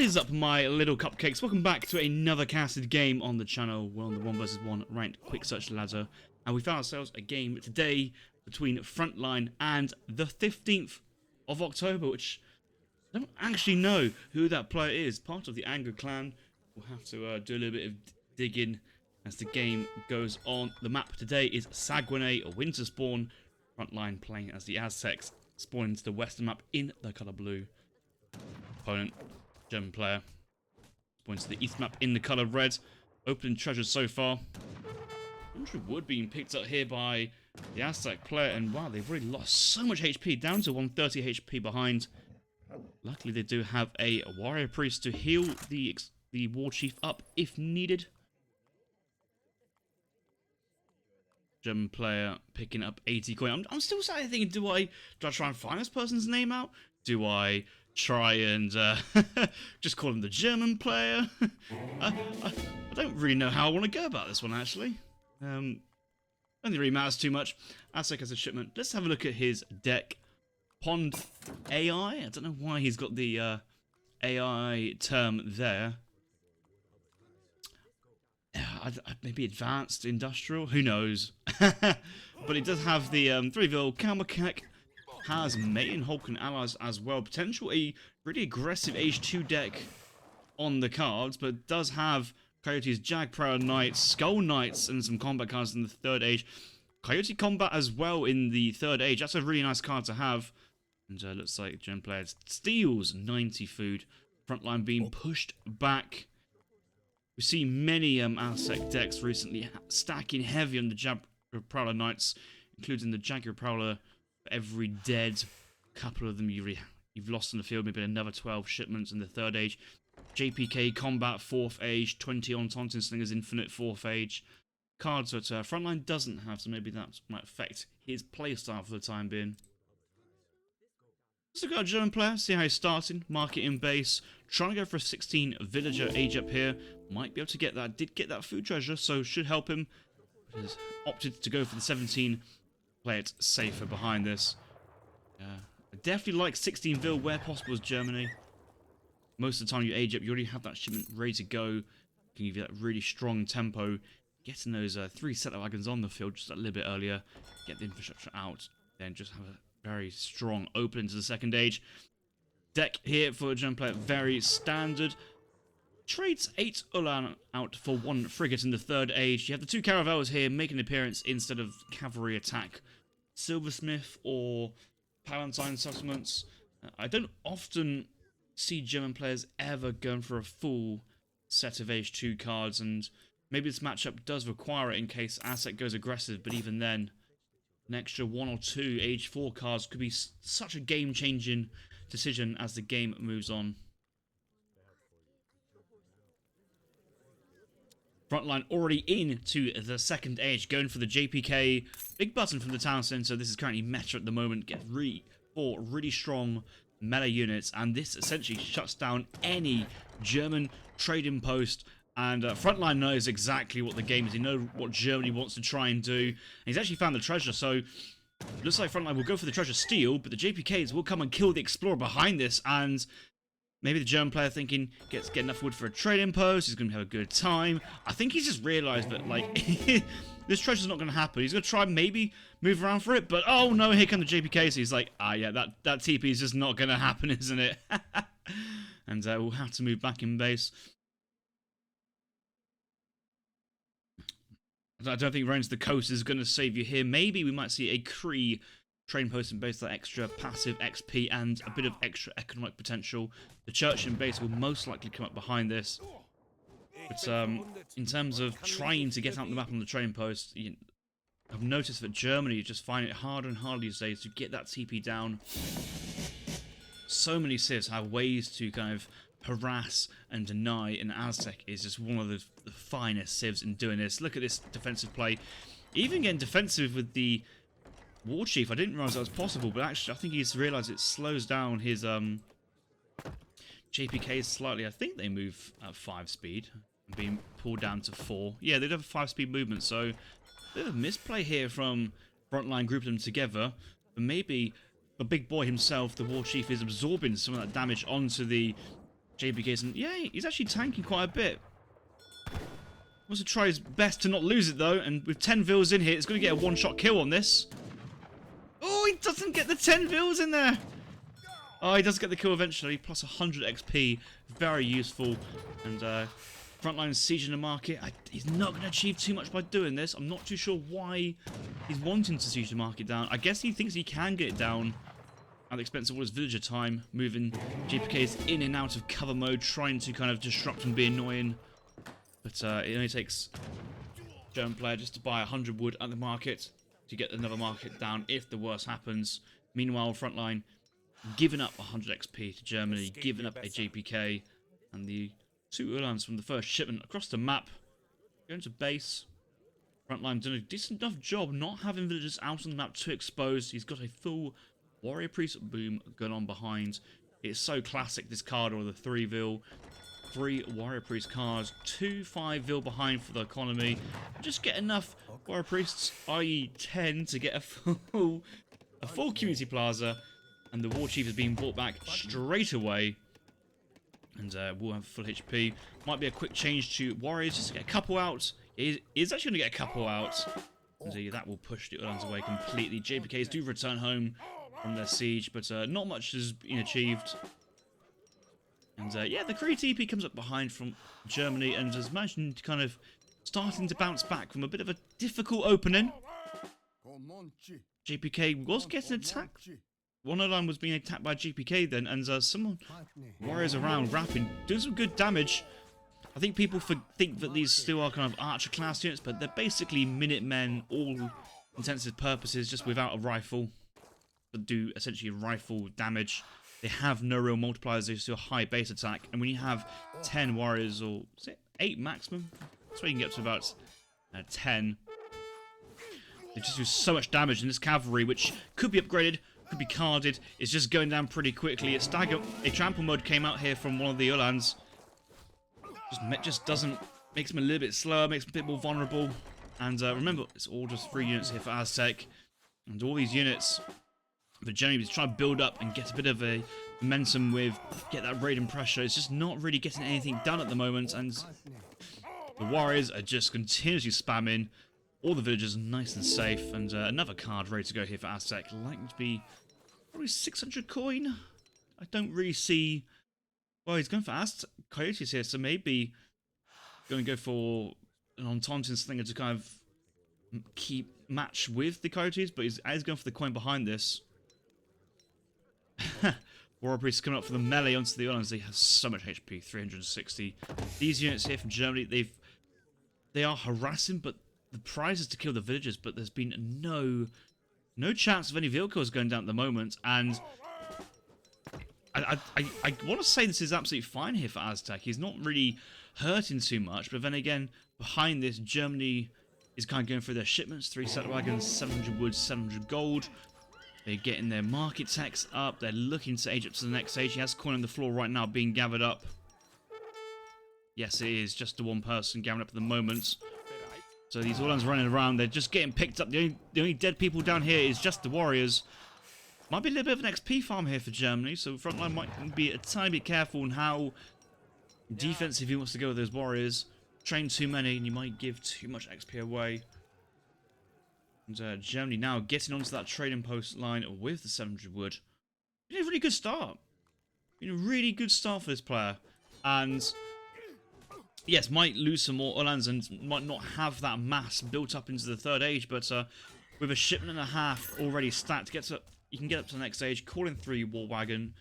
What is up, my little cupcakes? Welcome back to another casted game on the channel. We're on the 1 vs 1 ranked quick search ladder, and we found ourselves a game today between Frontline and the 15th of October, which I don't actually know who that player is. Part of the Anger clan. We'll have to do a little bit of digging as the game goes on. The map today is Saguenay, a winter spawn. Frontline playing as the Aztecs, spawning to the western map in the colour blue. Opponent, German player, points to the east map in the colour red. Opening treasures so far. 100 wood being picked up here by the Aztec player, and wow, they've really lost so much HP, down to 130 HP behind. Luckily, they do have a warrior priest to heal the war chief up if needed. German player picking up 80 coin. I'm still sat here thinking, do I try and find this person's name out? Do I try and just call him the German player? I don't really know how I want to go about this one, actually. Don't think it really matters too much. Aztec has a shipment. Let's have a look at his deck. Pond AI? I don't know why he's got the AI term there. Maybe advanced industrial? Who knows? But it does have the 3-vil Kalmakak. Has Maiden Hulk allies as well. Potential a really aggressive Age 2 deck on the cards, but does have Coyote's Jag Proud Knights, Skull Knights, and some combat cards in the 3rd age. Coyote combat as well in the 3rd age. That's a really nice card to have. And looks like Gen player steals 90 food. Frontline being pushed back. We see many Aztec decks recently stacking heavy on the Jag Prowler Knights, including the Jaguar Prowler. Every dead couple of them you've lost in the field, maybe another 12 shipments in the 3rd age. JPK combat 4th age, 20 on Taunting Slingers Infinite 4th age. Cards that Frontline doesn't have, so maybe that might affect his playstyle for the time being. Let's look at a German player, see how he's starting. Market in base, trying to go for a 16 villager age up here. Might be able to get that, did get that food treasure, so should help him. But has opted to go for the 17. Play it safer behind this. I definitely like 16 vil where possible as Germany. Most of the time you age up, you already have that shipment ready to go. Can give you that really strong tempo. Getting those 3 settler wagons on the field just a little bit earlier. Get the infrastructure out. Then just have a very strong open into the 2nd age. Deck here for a German player, very standard. Trades 8 Uhlan out for 1 frigate in the 3rd age. You have the 2 caravels here making an appearance instead of cavalry attack. Silversmith or Palatine settlements. I don't often see German players ever going for a full set of Age 2 cards, and maybe this matchup does require it in case Aztec goes aggressive, but even then, an extra 1 or 2 Age 4 cards could be such a game-changing decision as the game moves on. Frontline already into the 2nd age, going for the JPK. Big button from the town centre. This is currently meta at the moment. Get 4 really strong melee units, and this essentially shuts down any German trading post. And Frontline knows exactly what the game is. He knows what Germany wants to try and do. And he's actually found the treasure, so it looks like Frontline will go for the treasure steal, but the JPKs will come and kill the explorer behind this, and maybe the German player thinking, get enough wood for a trading post, he's going to have a good time. I think he's just realised that, like, this treasure's not going to happen. He's going to try and maybe move around for it, but oh no, here come the JPK, so he's like, yeah, that TP is just not going to happen, isn't it? And we'll have to move back in base. I don't think running to the coast is going to save you here. Maybe we might see a Cree train post in base, that extra passive XP and a bit of extra economic potential. The church in base will most likely come up behind this. But in terms of trying to get out the map on the train post, I've noticed that Germany just find it harder and harder these days to get that TP down. So many civs have ways to kind of harass and deny, and Aztec is just one of the finest civs in doing this. Look at this defensive play. Even getting defensive with the War Chief, I didn't realise that was possible, but actually I think he's realised it slows down his JPKs slightly. I think they move at 5 speed and being pulled down to 4. Yeah, they have a 5 speed movement, so a bit of a misplay here from Frontline grouping them together. But maybe the big boy himself, the War Chief, is absorbing some of that damage onto the JPK's, and yeah, he's actually tanking quite a bit. Wants to try his best to not lose it though, and with 10 vills in here, it's going to get a one-shot kill on this. Oh, he doesn't get the 10 vills in there. Oh, he does get the kill eventually, plus 100 XP, very useful. And Frontline sieging the market. He's not going to achieve too much by doing this. I'm not too sure why he's wanting to siege the market down. I guess he thinks he can get it down at the expense of all his villager time, moving JPK's in and out of cover mode, trying to kind of disrupt and be annoying. But it only takes German player just to buy 100 wood at the market to get another market down if the worst happens. Meanwhile, Frontline giving up 100 XP to Germany, giving up a JPK, and the 2 Uhlans from the first shipment across the map. Going to base. Frontline done a decent enough job not having villagers out on the map too exposed. He's got a full Warrior Priest boom going on behind. It's so classic, this card, or the 3 vil. 3 Warrior Priest cards, 2 5 vil behind for the economy. Just get enough Warrior Priests, i.e. 10, to get a full community plaza. And the War Chief is being brought back straight away. And we'll have full HP. Might be a quick change to Warriors just to get a couple out. He is actually going to get a couple out. And that will push the Uhlans away completely. JPKs do return home from their siege, but not much has been achieved. And yeah, the Korea TP comes up behind from Germany and has managed to kind of starting to bounce back from a bit of a difficult opening. JPK was getting attacked. One Uhlan was being attacked by GPK then, and some warriors around rapping, doing some good damage. I think people think that these still are kind of archer class units, but they're basically Minutemen, all intensive purposes, just without a rifle, that do essentially rifle damage. They have no real multipliers, they still high base attack, and when you have 10 warriors, or is it 8 maximum? That's where you can get to about 10. They just do so much damage, and this cavalry, which could be upgraded, could be carded, is just going down pretty quickly. A trample mode came out here from one of the Uhlans. Just doesn't, makes them a little bit slower, makes them a bit more vulnerable. And remember, it's all just 3 units here for Aztec. And all these units, the Germany is trying to build up and get a bit of a momentum with, get that raid and pressure. It's just not really getting anything done at the moment. And the Warriors are just continuously spamming. All the villagers are nice and safe. And another card ready to go here for Aztec. Likely to be probably 600 coin. I don't really see... Well, he's going for Coyotes here, so maybe going to go for an Entente Slinger to kind of keep match with the Coyotes, but he's going for the coin behind this. Warrior Priest coming up for the melee onto the Uhlans. They have so much HP, 360. These units here from Germany, they are harassing, but the prize is to kill the villagers, but there's been no chance of any vehicles going down at the moment, and I want to say this is absolutely fine here for Aztec. He's not really hurting too much, but then again, behind this, Germany is kind of going through their shipments. 3 set wagons, 700 wood, 700 gold. They're getting their market tax up. They're looking to age up to the next stage. He has coin on the floor right now being gathered up. Yes, it is just the one person gathering up at the moment. So these Uhlans running around, they're just getting picked up. The only dead people down here is just the warriors. Might be a little bit of an XP farm here for Germany, so Frontline might be a tiny bit careful on how defensive he wants to go with those warriors. Train too many and you might give too much XP away. And Germany now getting onto that trading post line with the 700 wood. Been a really good start. Been a really good start for this player. And yes, might lose some more Uhlans and might not have that mass built up into the 3rd age, but with a shipment and a half already stacked, you can get up to the next stage, call in 3 war wagon,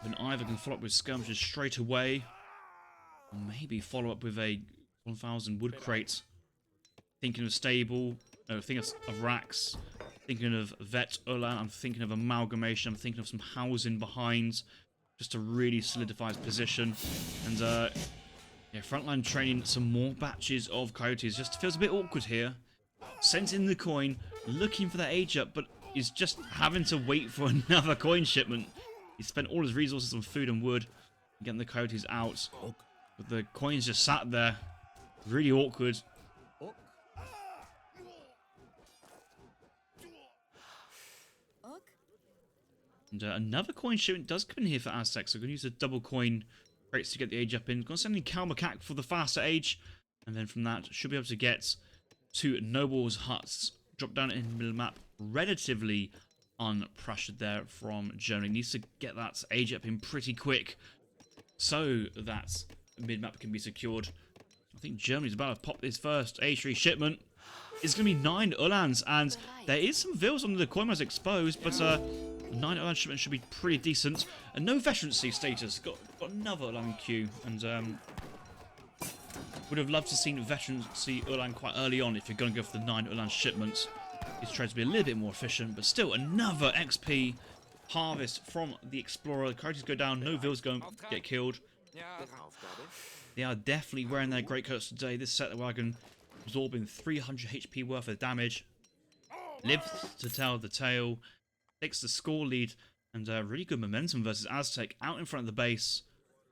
and either can follow up with skirmishes straight away, or maybe follow up with a 1000 wood crate. Thinking of stable, no, thinking of racks, thinking of vet Uhlan, I'm thinking of amalgamation, I'm thinking of some housing behind, just to really solidify his position. And yeah, Frontline training some more batches of Coyotes. Just feels a bit awkward here. Sent in the coin, looking for that age up, but he's just having to wait for another coin shipment. He spent all his resources on food and wood, getting the Coyotes out. But the coins just sat there. Really awkward. And another coin shipment does come in here for Aztec, so we're going to use a double coin crates to get the age up in. Gonna send in Kalmakak for the faster age. And then from that, should be able to get 2 nobles' huts. Drop down in the middle map relatively unpressured there from Germany. Needs to get that age up in pretty quick so that mid-map can be secured. I think Germany's about to pop this first Aoe3 shipment. It's going to be 9 Uhlans, and there is some Vils on the Koimas exposed, but 9 Uhlan shipment should be pretty decent. And no veterancy status. Got another Uhlan in queue, and would have loved to see veterancy Uhlan quite early on if you're going to go for the 9 Uhlan shipments. These trades to be a little bit more efficient, but still another XP harvest from the Explorer. The characters go down, no Vils go get killed. They are definitely wearing their greatcoats today. This set wagon absorbing 300 HP worth of damage. Lives to tell the tale. Takes the score lead, and really good momentum versus Aztec out in front of the base.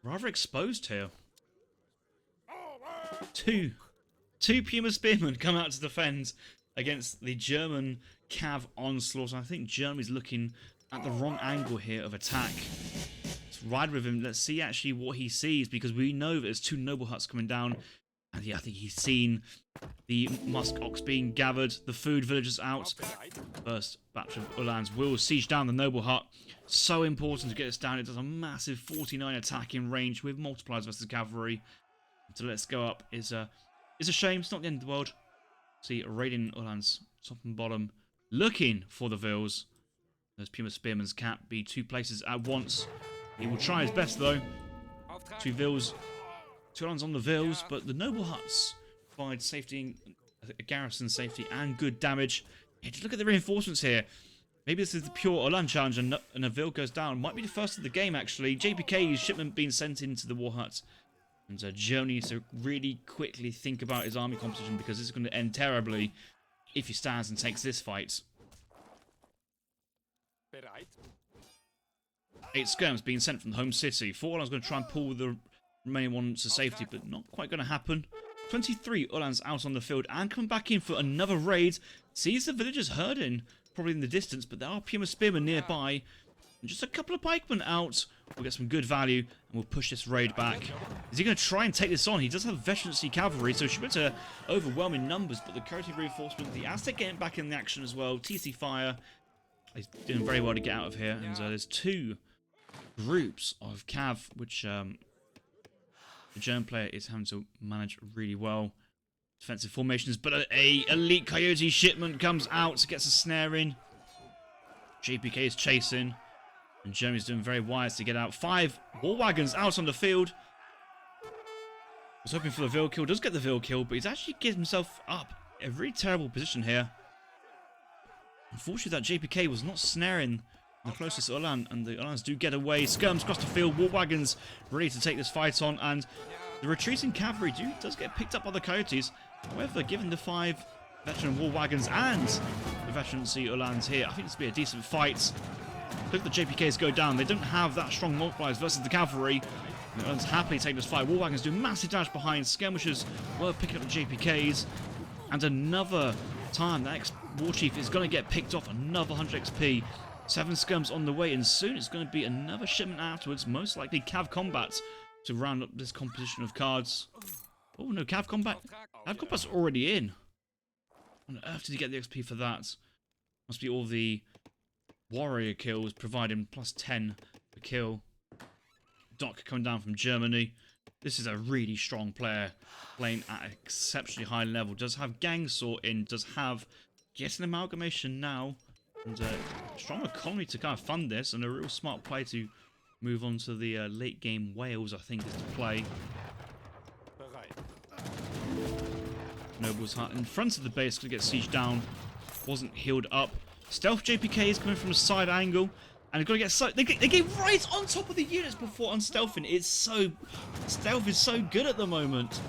Rather exposed here. Two Puma Spearmen come out to defend against the German Cav onslaught. I think Germany's looking at the wrong angle here of attack. Let's ride with him. Let's see actually what he sees, because we know that there's 2 noble huts coming down. And yeah, I think he's seen the musk ox being gathered, the food villagers out. First batch of Uhlans will siege down the noble hut. So important to get this down. It does a massive 49 attack in range with multipliers versus cavalry. So let's go up. It's a shame. It's not the end of the world. See Radiant Uhlans top and bottom looking for the Vils. Those Puma Spearmen's can't be 2 places at once. He will try his best though. 2 Vils. 2 Uhlans on the Vils, but the noble huts provide safety, garrison safety, and good damage. Yeah, just look at the reinforcements here. Maybe this is the pure Uhlan challenge, and a Vil goes down. Might be the first of the game actually. JPK's shipment being sent into the war hut. And Germany needs to really quickly think about his army composition, because this is going to end terribly if he stands and takes this fight. 8 skirms being sent from the home city. 4 Uhlans going to try and pull the remaining ones to safety, but not quite going to happen. 23 Uhlans out on the field and coming back in for another raid. Sees the villagers herding, probably in the distance, but there are Puma Spearmen nearby. And just a couple of pikemen out. We'll get some good value, and we'll push this raid back. Is he going to try and take this on? He does have veterancy cavalry, so should be able to overwhelming numbers, but the courtesy reinforcement, the Aztec getting back in the action as well. TC Fire is doing very well to get out of here, and there's 2 groups of cav, which the German player is having to manage really well. Defensive formations, but a elite coyote shipment comes out, gets a snare in. JPK is chasing, and Germany's doing very wise to get out. 5 war wagons out on the field. Was hoping for the Vil kill, does get the Vil kill, but he's actually given himself up. A really terrible position here. Unfortunately, that JPK was not snaring the closest Uhlan, and the Uhlans do get away. Skirms across the field, war wagons ready to take this fight on, and the retreating cavalry does get picked up by the coyotes. However, given the 5 veteran war wagons and the veterancy Uhlans here, I think this will be a decent fight. Look at the JPKs go down. They don't have that strong multipliers versus the cavalry. The Uhlans happily take this fight. War wagons do massive damage behind. Skirmishes were picking up the JPKs, and another time that war chief is going to get picked off. Another 100 XP. 7 skirms on the way, and soon it's going to be another shipment afterwards. Most likely Cav Combat to round up this composition of cards. Oh no, Cav Combat. Cav Combat's already in. On earth did he get the XP for that? Must be all the warrior kills, providing plus 10 per kill. Doc coming down from Germany. This is a really strong player, playing at an exceptionally high level. Does have gang sort in, does have get an amalgamation now, and strong economy to kind of fund this, and a real smart play to move on to the late game Wales, I think, is to play. Noble's hut in front of the base, going to get sieged down. Wasn't healed up. Stealth JPK is coming from a side angle, and got to get so they get right on top of the units before unstealthing. Stealth is so good at the moment,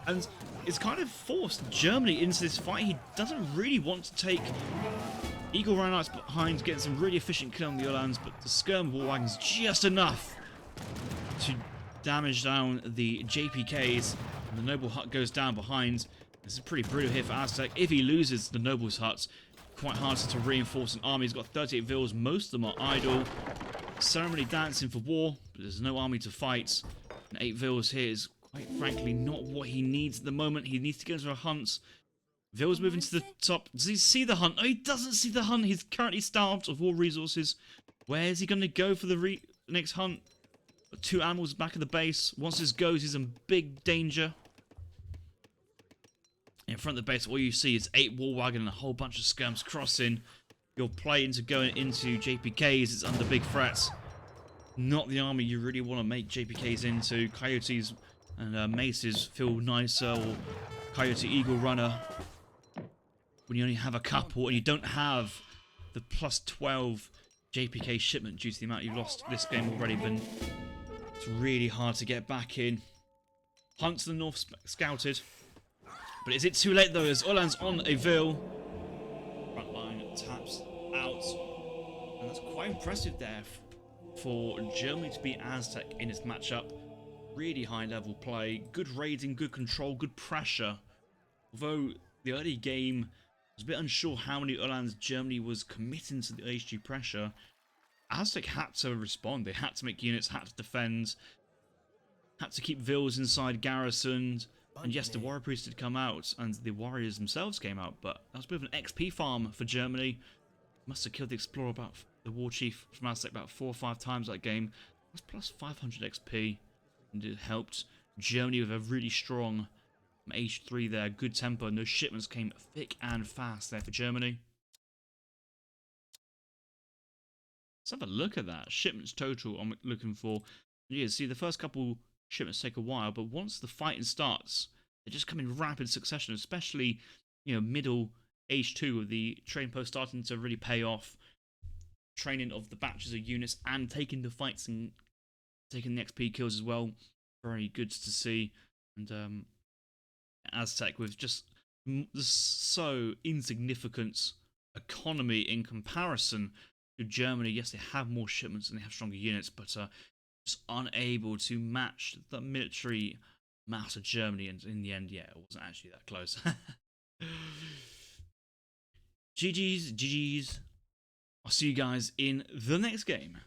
and it's kind of forced Germany into this fight. He doesn't really want to take Eagle Rhinites behind, getting some really efficient kill on the Uhlans, but the Skirm war wagons just enough to damage down the JPKs, and the Noble hut goes down behind. This is pretty brutal here for Aztec. If he loses the Noble's huts, quite hard to reinforce an army. He's got 38 Vils, most of them are idle. Ceremony dancing for war, but there's no army to fight. And 8 Vils here is quite frankly not what he needs at the moment. He needs to get into a hunt. Vils moving to the top. Does he see the hunt? Oh, he doesn't see the hunt. He's currently starved of all resources. Where is he going to go for the next hunt? 2 animals back at the base. Once this goes, he's in big danger. In front of the base, all you see is 8 war wagon and a whole bunch of skirms crossing. Your play into going into JPKs is under big threat. Not the army you really want to make JPKs into. Coyotes and maces feel nicer, or Coyote Eagle Runner. When you only have a couple and you don't have the plus 12 JPK shipment due to the amount you've lost this game already, then it's really hard to get back in. Hunt to the north scouted. But is it too late though, as Uhlan's on a Vil. Frontline taps out. And that's quite impressive there for Germany to beat Aztec in this matchup. Really high level play, good raiding, good control, good pressure. Although the early game was a bit unsure how many Uhlan's Germany was committing to the HG pressure. Aztec had to respond, they had to make units, had to defend, had to keep Vils inside garrisoned. And yes, the Warrior Priest did come out, and the Warriors themselves came out, but that was a bit of an XP farm for Germany. Must have killed the Explorer about, the War Chief from Aztec about 4 or 5 times that game. That's plus 500 XP, and it helped Germany with a really strong H3 there, good tempo, and those shipments came thick and fast there for Germany. Let's have a look at that. Shipments total I'm looking for. Yeah, see, the first couple shipments take a while, but once the fighting starts, they just come in rapid succession, especially, you know, middle H2 of the train post starting to really pay off. Training of the batches of units and taking the fights and taking the XP kills as well. Very good to see. And Aztec with just so insignificant economy in comparison to Germany. Yes, they have more shipments and they have stronger units, but just unable to match the military mass of Germany, and in the end, yeah, it wasn't actually that close. GG's. I'll see you guys in the next game.